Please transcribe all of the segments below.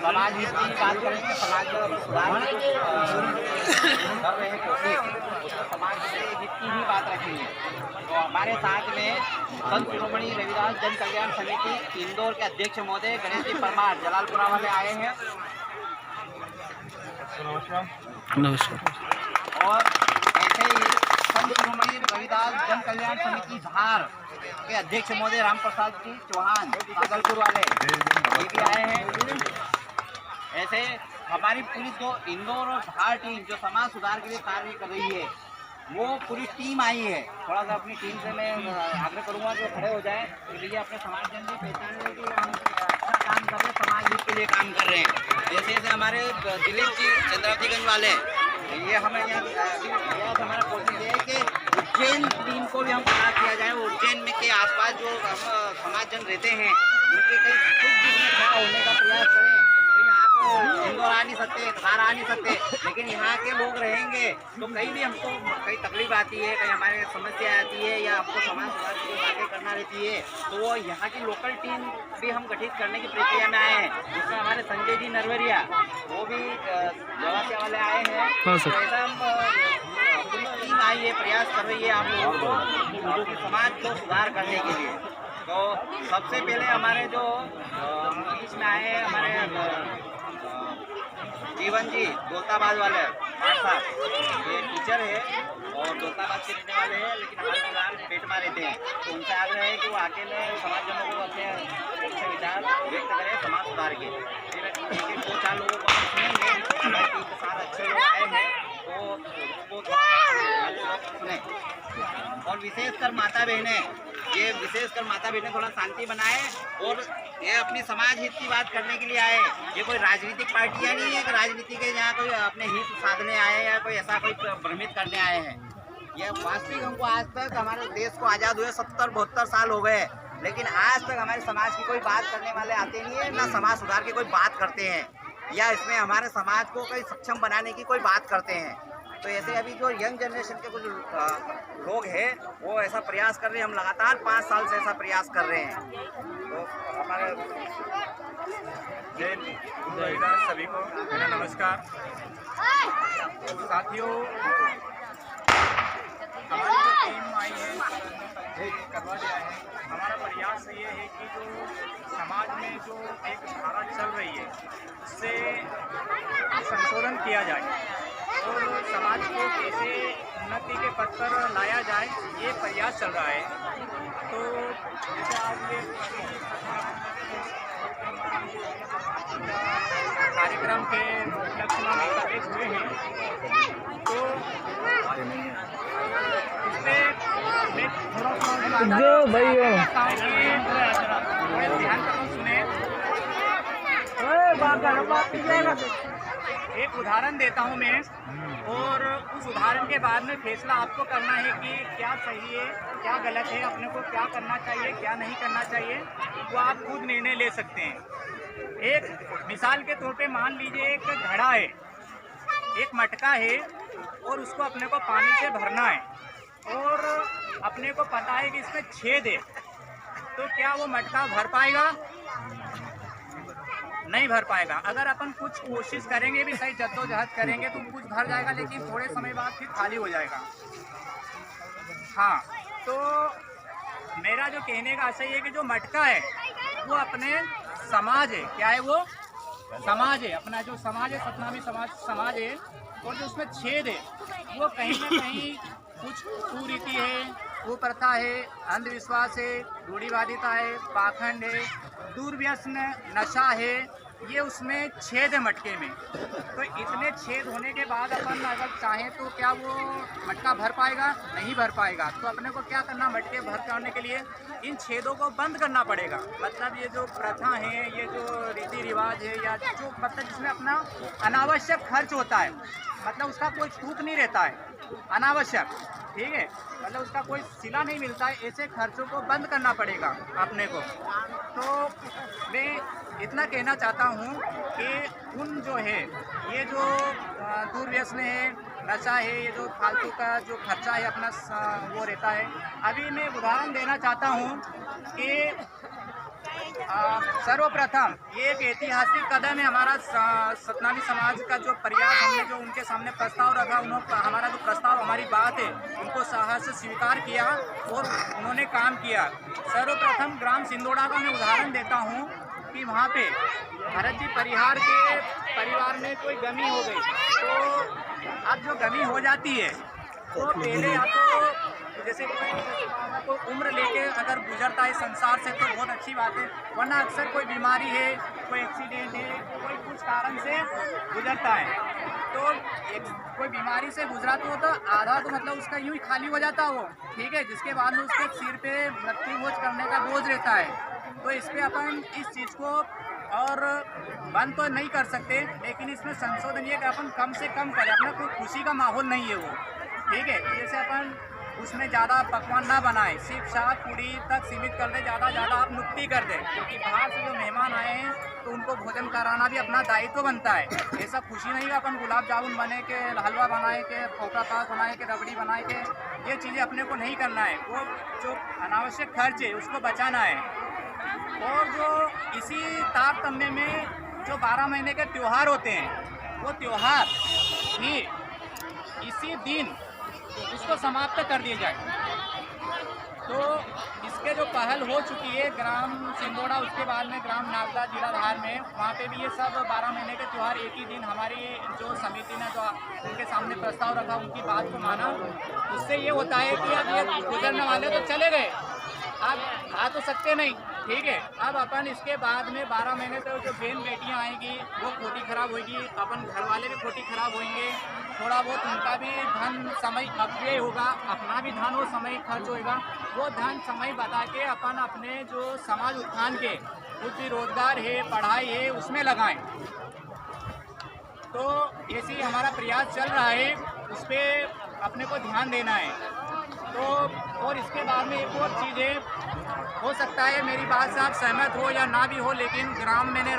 समाज हित की बात करें कि समाज में अभी सुधार कर रहे हैं कोशिश, समाज के हित की ही बात रखेंगे। तो हमारे साथ में संत शिरोमणि रविदास जन कल्याण समिति इंदौर के अध्यक्ष महोदय गणेश जी परमार जलालपुरा वाले आए हैं। नमस्कार। और ऐसे ही संत शिरोमणि रविदास जन कल्याण समिति धार के अध्यक्ष महोदय राम प्रसाद जी चौहान भागलपुर वाले ये भी आए हैं। ऐसे हमारी पूरी जो इंदौर और धार टीम जो समाज सुधार के लिए कार्य कर रही है वो पूरी टीम आई है। थोड़ा सा अपनी टीम से मैं आग्रह करूँगा कि खड़े हो जाए तो ये अपने समाज जन भी पहचान रहे कि हम अच्छा काम कर रहे हैं, समाज हित के लिए काम कर रहे हैं। जैसे जैसे हमारे दिलीप जी चंद्रावतीगंज वाले ये हमें यहाँ हमारा कोशिश ये है कि उज्जैन टीम को भी हम खड़ा किया जाए। उज्जैन में के आसपास जो हम समाज जन रहते हैं उनके कई सुख दुख में खड़ा होने का प्रयास करें। तो यहाँ पर इंदौर आ नहीं सकते, धार आ नहीं सकते, लेकिन यहाँ के लोग रहेंगे तो कहीं भी हमको कहीं तकलीफ आती है, कहीं हमारे समस्या आती है या हमको समाज सुधार की बातें करना रहती है तो वो यहाँ की लोकल टीम भी हम गठित करने की प्रक्रिया में आए हैं। जिसमें हमारे संजय जी नरवरिया वो भी जवासिया वाले आए हैं। तो ऐसा हम पूरी टीम आई है, प्रयास कर रही है आप लोगों को समाज को सुधार करने के लिए। तो सबसे पहले हमारे जो बीच में आए हैं हमारे जीवन जी दौलताबाद वाले साहब, ये टीचर है और दौलताबाद के रहने वाले हैं, लेकिन हमारे फिलहाल पेट में रहते हैं। तो उनसे आग्रह है कि वो अकेले समाजजनों को अपने अच्छे विचार व्यक्त करें समाज सुधार के। फिर एक दो चार लोगों को हम सुनेंगे, हमारी टीम के साथ अच्छे लोग आए हैं तो उसको सुने। और विशेषकर माता बहनें थोड़ा शांति बनाए और ये अपनी समाज हित की बात करने के लिए आए। ये कोई राजनीतिक पार्टियां नहीं है कि राजनीति के यहाँ कोई अपने हित साधने आए या कोई ऐसा कोई भ्रमित करने आए हैं। ये वास्तविक हमको आज तक हमारे देश को आज़ाद हुए 70-72 साल हो गए, लेकिन आज तक हमारे समाज की कोई बात करने वाले आते नहीं है, ना समाज सुधार की कोई बात करते हैं या इसमें हमारे समाज को कोई सक्षम बनाने की कोई बात करते हैं। तो ऐसे अभी जो यंग जनरेशन के कुछ लोग हैं वो ऐसा प्रयास कर रहे हैं। हम लगातार 5 साल से ऐसा प्रयास कर रहे हैं। तो हमारे सभी को मेरा नमस्कार। साथियों, हमारी जो टीम आई है करवा दिया है। हमारा प्रयास ये है कि जो समाज में जो एक धारा चल रही है उससे संशोधन किया जाए और समाज को कैसे उन्नति के पथ पर लाया जाए ये प्रयास चल रहा है। तो जैसे आज ये कार्यक्रम के उपलक्ष्य में एकत्रित हुए हैं तो इसमें ध्यान करो, सुने। एक उदाहरण देता हूँ मैं और उस उदाहरण के बाद में फैसला आपको करना है कि क्या सही है क्या गलत है, अपने को क्या करना चाहिए क्या नहीं करना चाहिए, वो आप खुद निर्णय ले सकते हैं। एक मिसाल के तौर पे मान लीजिए एक घड़ा है, एक मटका है और उसको अपने को पानी से भरना है और अपने को पता है कि इसमें छेद है, तो क्या वो मटका भर पाएगा? नहीं भर पाएगा। अगर अपन कुछ कोशिश करेंगे भी, सही जद्दोजहद करेंगे तो कुछ भर जाएगा, लेकिन थोड़े समय बाद फिर खाली हो जाएगा। हाँ, तो मेरा जो कहने का आशय है कि जो मटका है वो अपने समाज है। क्या है वो? समाज है। अपना जो समाज है, सतनामी समाज है, और जो उसमें छेद है वो कहीं ना कहीं कुछ कुरीति है, कुप्रथा है, अंधविश्वास है, रूढ़िवादिता है, पाखंड है, दुर्व्यसन, नशा है, ये उसमें छेद है मटके में। तो इतने छेद होने के बाद अपन अगर चाहें तो क्या वो मटका भर पाएगा? नहीं भर पाएगा। तो अपने को क्या करना, मटके भर करने के लिए इन छेदों को बंद करना पड़ेगा। मतलब ये जो प्रथा है, ये जो रीति रिवाज है, या जो मतलब जिसमें अपना अनावश्यक खर्च होता है, मतलब उसका कोई छूट नहीं रहता है, अनावश्यक, ठीक है, मतलब उसका कोई सिला नहीं मिलता है, ऐसे खर्चों को बंद करना पड़ेगा अपने को। तो मैं इतना कहना चाहता हूँ कि उन जो है ये जो दुर्व्यसन है, नशा है, ये जो फालतू का जो खर्चा है अपना वो रहता है। अभी मैं उदाहरण देना चाहता हूँ कि सर्वप्रथम ये एक ऐतिहासिक कदम है हमारा सतनामी समाज का जो प्रयास हमने जो उनके सामने प्रस्ताव रखा, उन्होंने हमारा जो प्रस्ताव हमारी बात है उनको साहस से स्वीकार किया और उन्होंने काम किया। सर्वप्रथम ग्राम सिंदोड़ा का मैं उदाहरण देता हूँ कि वहाँ पे भरत जी परिहार के परिवार में कोई गमी हो गई, तो अब जो गमी हो जाती है तो पहले या तो जैसे कोई उम्र लेके अगर गुजरता है संसार से तो बहुत अच्छी बात है, वरना अक्सर कोई बीमारी है, कोई एक्सीडेंट है, कोई कुछ कारण से गुजरता है, तो कोई बीमारी से गुजरा तो आधा तो मतलब उसका यूँ ही खाली हो जाता वो, ठीक है, जिसके बाद में उसके सिर पे मृत्यु भोज करने का बोझ रहता है। तो इस पर अपन इस चीज़ को और बंद तो नहीं कर सकते, लेकिन इसमें संशोधन ये कि अपन कम से कम करें, अपना कोई खुशी का माहौल नहीं है वो, ठीक है। जैसे अपन उसमें ज़्यादा पकवान ना बनाएं, सिर्फ शाक पूड़ी तक सीमित कर दें, ज़्यादा आप नुक्ती कर दें, क्योंकि बाहर से जो मेहमान आए हैं तो उनको भोजन कराना भी अपना दायित्व बनता है। ऐसा खुशी नहीं है अपन गुलाब जामुन बने के, हलवा बनाए के, फोका पाक बनाए के, रबड़ी बनाए के, ये चीज़ें अपने को नहीं करना है। वो जो अनावश्यक खर्च है उसको बचाना है। और जो इसी तारतम्य में जो 12 महीने के त्यौहार होते हैं, वो त्यौहार ही इसी दिन उसको समाप्त कर दिया जाए। तो इसके जो पहल हो चुकी है ग्राम सिंदोड़ा, उसके बाद में ग्राम नागदा जिला धार में, वहाँ पे भी ये सब 12 महीने के त्यौहार एक ही दिन हमारी जो समिति ने जो उनके सामने प्रस्ताव रखा उनकी बात को माना। उससे ये होता है कि अब ये गुजरने वाले तो चले गए, अब आ तो सकते नहीं, ठीक है। अब अपन इसके बाद में 12 महीने तक जो बहन बेटियां आएंगी वो खोटी खराब होगी, अपन घर वाले भी खोटी खराब होंगे, थोड़ा बहुत उनका भी धन समय अपव्यय होगा, अपना भी धन और समय खर्च होएगा। वो धन समय बता के अपन अपने जो समाज उत्थान के कुछ भी रोजगार है, पढ़ाई है, उसमें लगाएं। तो ऐसे ही हमारा प्रयास चल रहा है, उस पर अपने को ध्यान देना है। तो और इसके बाद में एक और चीज़ है, हो सकता है मेरी बात से आप सहमत हो या ना भी हो, लेकिन ग्राम मैंने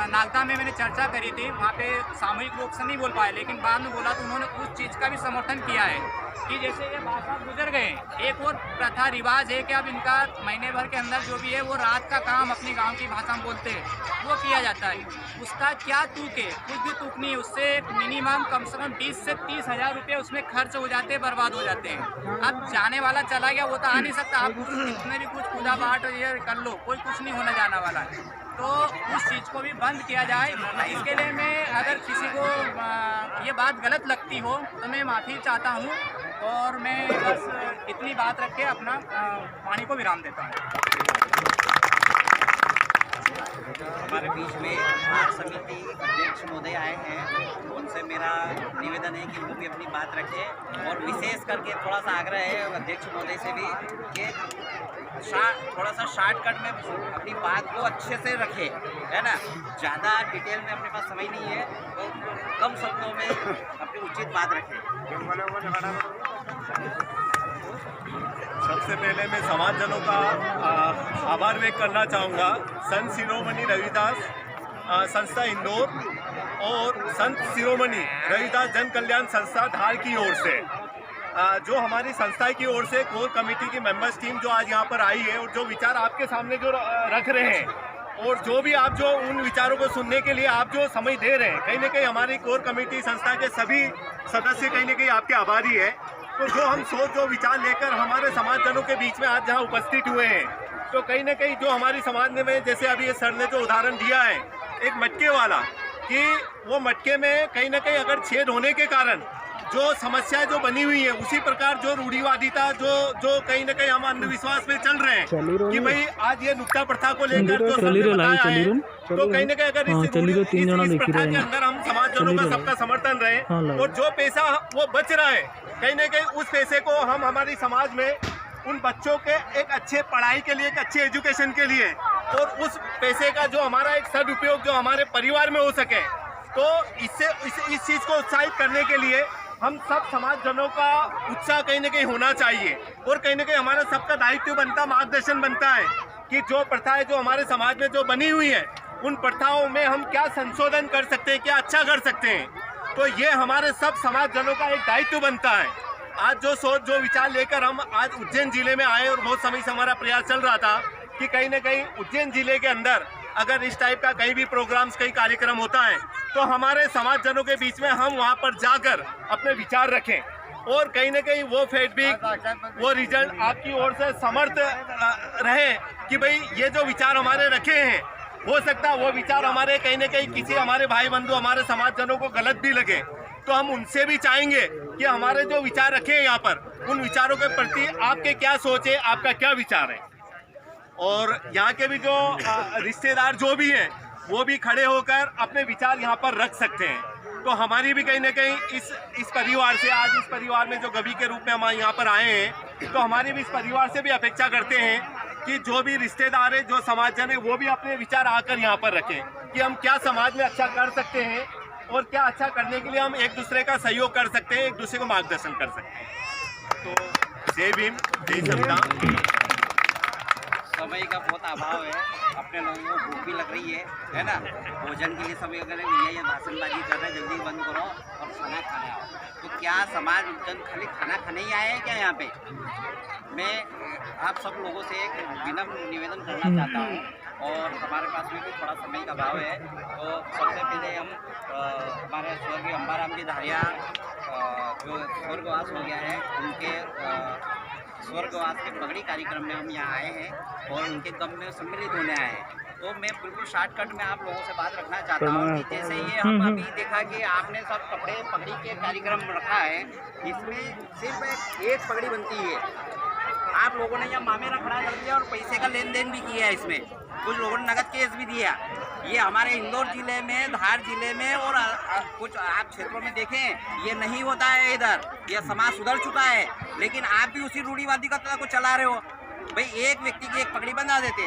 नागदा में मैंने चर्चा करी थी, वहाँ पे सामूहिक रूप से नहीं बोल पाए, लेकिन बाद में बोला तो उन्होंने उस चीज़ का भी समर्थन किया है कि जैसे ये बात गुजर गए, एक और प्रथा रिवाज है कि अब इनका महीने भर के अंदर जो भी है वो रात का काम अपनी गाँव की भाषा में बोलते हैं वो किया जाता है। उसका क्या तूक है, कुछ भी तूक नहीं है, उससे मिनिमम कम से कम 20 से 30 हज़ार रुपये उसमें खर्च हो जाते हैं, बर्बाद हो जाते हैं। अब जाने वाला चला गया वो तो आ नहीं सकता, आप कितने भी कुछ पूजा पाठ ये कर लो, कोई कुछ नहीं होने जाने वाला है। तो उस चीज़ को भी बंद किया जाए। इसके लिए मैं अगर किसी को ये बात गलत लगती हो तो मैं माफ़ी चाहता हूँ, और मैं बस इतनी बात रख के अपना वाणी को विराम देता हूँ। हमारे बीच में धार समिति अध्यक्ष महोदय आए हैं, उनसे मेरा निवेदन है कि वो भी अपनी बात रखें, और विशेष करके थोड़ा सा आग्रह है अध्यक्ष महोदय से भी कि थोड़ा सा शॉर्टकट में अपनी बात को अच्छे से रखें, है ना। ज़्यादा डिटेल में अपने पास समय नहीं है, तो कम शब्दों में अपनी उचित बात रखें। सबसे पहले मैं समाजजनों का आभार व्यक्त करना चाहूँगा। संत शिरोमणि रविदास संस्था इंदौर और संत शिरोमणि रविदास जन कल्याण संस्था धार की ओर से, जो हमारी संस्था की ओर से कोर कमेटी की मेंबर्स टीम जो आज यहाँ पर आई है, और जो विचार आपके सामने जो रख रहे हैं, और जो भी आप जो उन विचारों को सुनने के लिए आप जो समय दे रहे हैं, कहीं ना कहीं हमारी कोर कमेटी संस्था के सभी सदस्य कहीं ना कहीं आपके आभारी है। तो जो हम सोच जो विचार लेकर हमारे समाजजनों के बीच में आज जहाँ उपस्थित हुए हैं, तो कहीं ना कहीं जो हमारी समाज में, जैसे अभी ये सर ने जो उदाहरण दिया है एक मटके वाला, कि वो मटके में कहीं ना कहीं अगर छेद होने के कारण जो समस्याएं जो बनी हुई है, उसी प्रकार जो रूढ़िवादिता जो कहीं ना कहीं हम अंधविश्वास में चल रहे हैं कि भाई आज ये नुक्ता प्रथा को लेकर जो सबने बताया है, तो कहीं ना कहीं अगर इस प्रथा के अंदर हम समाजजनों का सबका समर्थन रहे, और जो पैसा वो बच रहा है कहीं ना कहीं उस पैसे को हम हमारी समाज में उन बच्चों के एक अच्छे पढ़ाई के लिए, एक अच्छे एजुकेशन के लिए, और उस पैसे का जो हमारा एक सदुपयोग जो हमारे परिवार में हो सके, तो इससे इस चीज़ को उत्साहित करने के लिए हम सब समाजजनों का उत्साह कहीं ना कहीं होना चाहिए, और कहीं ना कहीं हमारा सबका दायित्व बनता, मार्गदर्शन बनता है कि जो प्रथाएं जो हमारे समाज में जो बनी हुई है, उन प्रथाओं में हम क्या संशोधन कर सकते हैं, क्या अच्छा कर सकते हैं। तो ये हमारे सब समाजजनों का एक दायित्व बनता है। आज जो सोच जो विचार लेकर हम आज उज्जैन जिले में आए, और बहुत समय से हमारा प्रयास चल रहा था कि कहीं ना कहीं उज्जैन जिले के अंदर अगर इस टाइप का कहीं भी प्रोग्राम्स कहीं कार्यक्रम होता है तो हमारे समाजजनों के बीच में हम वहाँ पर जाकर अपने विचार रखें और कहीं ना कहीं वो फीडबैक वो रिजल्ट आपकी ओर से समर्थ रहे कि भाई ये जो विचार हमारे रखे हैं हो सकता है वो विचार हमारे कहीं ना कहीं किसी हमारे भाई बंधु हमारे समाजजनों को गलत भी लगे, तो हम उनसे भी चाहेंगे कि हमारे जो विचार रखे हैं यहाँ पर उन विचारों के प्रति आपके क्या सोच है, आपका क्या विचार है। और यहाँ के भी जो रिश्तेदार जो भी हैं वो भी खड़े होकर अपने विचार यहाँ पर रख सकते हैं। तो हमारी भी कहीं ना कहीं इस परिवार से, आज इस परिवार में जो गवी के रूप में हम यहाँ पर आए हैं, तो हमारी भी इस परिवार से भी अपेक्षा करते हैं कि जो भी रिश्तेदार है, जो समाजजन है, वो भी अपने विचार आकर यहाँ पर रखें कि हम क्या समाज में अच्छा कर सकते हैं और क्या अच्छा करने के लिए हम एक दूसरे का सहयोग कर सकते हैं, एक दूसरे को मार्गदर्शन कर सकते हैं। तो जय भीम, जय संविधान। समय का बहुत अभाव है, अपने लोगों को भूख भी लग रही है ना। भोजन के लिए सभी अगर ये भाषणबाजी कर रहे हैं, जल्दी बंद करो और खाना खाने आओ। तो क्या समाज जन खाली खाना खाने ही आए हैं क्या यहाँ पे? मैं आप सब लोगों से एक विनम्र निवेदन करना चाहता हूँ और हमारे पास में भी थोड़ा समय का अभाव है। तो सबसे पहले हम हमारे स्वर्गीय अंबाराम जी धारिया जो स्वर्गवास हो गया है, उनके स्वर्गवास के पगड़ी कार्यक्रम में हम यहाँ आए हैं और उनके गम में सम्मिलित होने आए हैं। तो मैं बिल्कुल शॉर्टकट में आप लोगों से बात रखना चाहता हूँ कि जैसे ये हम अभी देखा कि आपने सब कपड़े पगड़ी के कार्यक्रम रखा है, इसमें सिर्फ एक पगड़ी बनती है। आप लोगों ने यहाँ मामेरा खड़ा कर दिया और पैसे का लेन देन भी किया है, इसमें कुछ लोगों ने नगद केस भी दिया। ये हमारे इंदौर जिले में, धार जिले में और कुछ आप क्षेत्रों में देखें, ये नहीं होता है इधर। ये समाज सुधर चुका है, लेकिन आप भी उसी रूढ़िवादी का को चला रहे हो। भाई एक व्यक्ति की एक पगड़ी बंधा देते,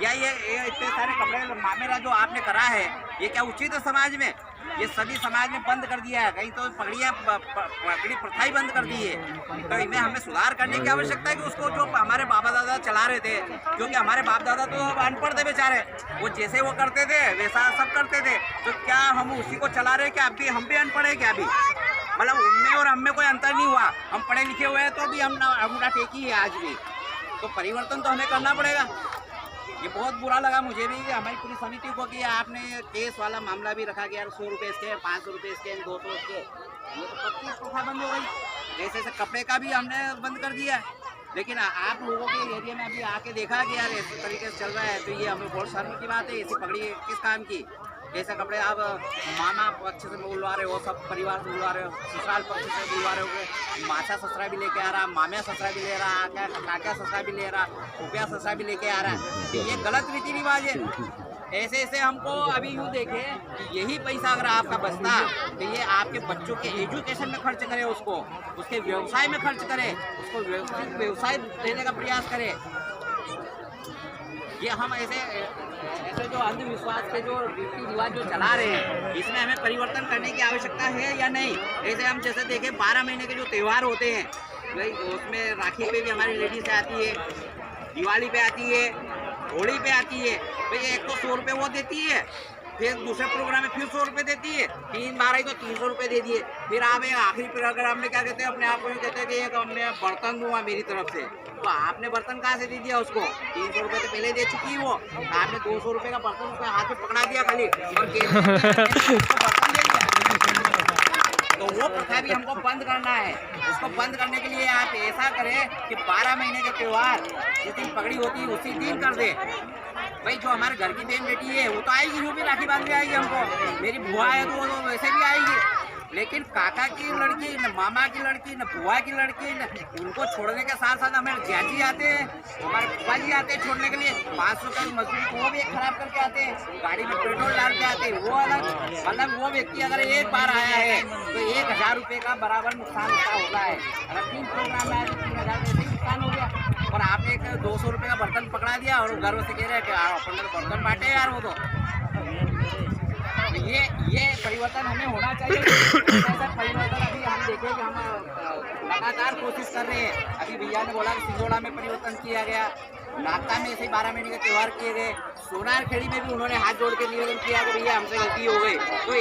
या ये इतने सारे कपड़े मामेरा जो आपने करा है, ये क्या उचित है समाज में? ये सभी समाज में बंद कर दिया है, कहीं तो पगड़ियाँ पगड़ी प्रथा ही बंद कर दी है। तो इनमें हमें सुधार करने की आवश्यकता है कि उसको जो हमारे बाबा दादा चला रहे थे, क्योंकि हमारे बाप दादा तो अनपढ़ थे बेचारे, वो जैसे वो करते थे वैसा सब करते थे। तो क्या हम उसी को चला रहे? क्या अभी हम भी अनपढ़ है क्या? अभी मतलब उनमें और हम में कोई अंतर नहीं हुआ। हम पढ़े लिखे हुए हैं तो भी हम टेकी है आज भी। तो परिवर्तन तो हमें करना पड़ेगा। ये बहुत बुरा लगा मुझे भी, हमारी पूरी समिति को, कि आपने केस वाला मामला भी रखा कि यार 100 रुपये इसके, 500 रुपये इसके, 200 इसके। ये तो 25 प्रथा बंद हो गई। जैसे जैसे कपड़े का भी हमने बंद कर दिया। लेकिन आप लोगों के एरिया में अभी आके देखा कि यार इस तरीके से चल रहा है, तो ये हमें बहुत शर्म की बात है। ऐसी पगड़ी किस काम की? जैसे कपड़े आप मामा पक्ष से बुलवा रहे हो, सब परिवार से बुलवा रहे हो, ससुराल पक्ष से बुलवा रहे हो, माचा ससुरा भी लेके आ रहा, मामिया ससुरा भी ले रहा, काका ससुरा भी ले रहा, फूफिया ससुरा भी लेके आ रहा है। तो ये गलत रीति रिवाज है। ऐसे ऐसे हमको अभी यूँ देखें कि यही पैसा अगर आपका बचता तो ये आपके बच्चों के एजुकेशन में खर्च करें, उसको उसके व्यवसाय में खर्च करें, उसको व्यवसाय देने का प्रयास करें। ये हम ऐसे जो अंधविश्वास के जो रीति रिवाज जो चला रहे हैं, इसमें हमें परिवर्तन करने की आवश्यकता है या नहीं? ऐसे हम जैसे देखें 12 महीने के जो त्यौहार होते हैं, भाई उसमें राखी पे भी हमारी लेडीज आती है, दिवाली पे आती है, होली पे आती है। भाई एक तो 100 रुपये वो देती है, फिर दूसरे प्रोग्राम में फिर 100 रुपये देती है, 3 बार आई तो 300 रुपये दे दिए। फिर आप एक आखिरी प्रोग्राम में क्या कहते हैं, अपने आप को कहते हैं कि एक मैं बर्तन दूंगा मेरी तरफ से। तो आपने बर्तन कहाँ से दे दिया उसको? 300 रुपये तो पहले दे चुकी है वो। आपने 200 रुपये का बर्तन उसके हाथ में पकड़ा दिया खाली और बर्तन दे दिया। तो वो प्रथा भी हमको बंद करना है। उसको बंद करने के लिए आप ऐसा करें कि 12 महीने के त्यौहार जिस दिन पगड़ी होती है उसी दिन कर दे। भाई जो हमारे घर की बहन बेटी है वो तो आएगी, वो भी राखी बांध के आएगी हमको। मेरी बुआ है तो वो तो वैसे भी आएगी। लेकिन काका की लड़की, न मामा की लड़की, न बुआ की लड़की, न उनको छोड़ने के साथ साथ हमें जियाजी आते हैं, हमारे बुआ जी आते हैं छोड़ने के लिए। 500 रुपये की मजदूरी वो भी एक खराब करके आते हैं, गाड़ी में पेट्रोल डाल के आते हैं, वो अलग। मतलब वो व्यक्ति अगर एक बार आया है तो 1000 रुपये का बराबर नुकसान उसका होता है। अगर 3 प्रोग्राम आया तो 3000 में से नुकसान हो गया। और आपने एक 200 रुपये का बर्तन पकड़ा दिया और गर्व से कह रहे हैं कि अपन तो बर्तन बांटे यार। वो तो ये परिवर्तन हमें होना चाहिए। ऐसा परिवर्तन अभी हम देखें कि हम लगातार कोशिश कर रहे हैं। अभी भैया ने बोला कि सिंगोड़ा में परिवर्तन किया गया, नागता में ऐसे 12 महीने के त्यौहार किए गए, सोनार खेड़ी में भी उन्होंने हाथ जोड़ के निवेदन किया कि भैया हमसे गलती हो गई। तो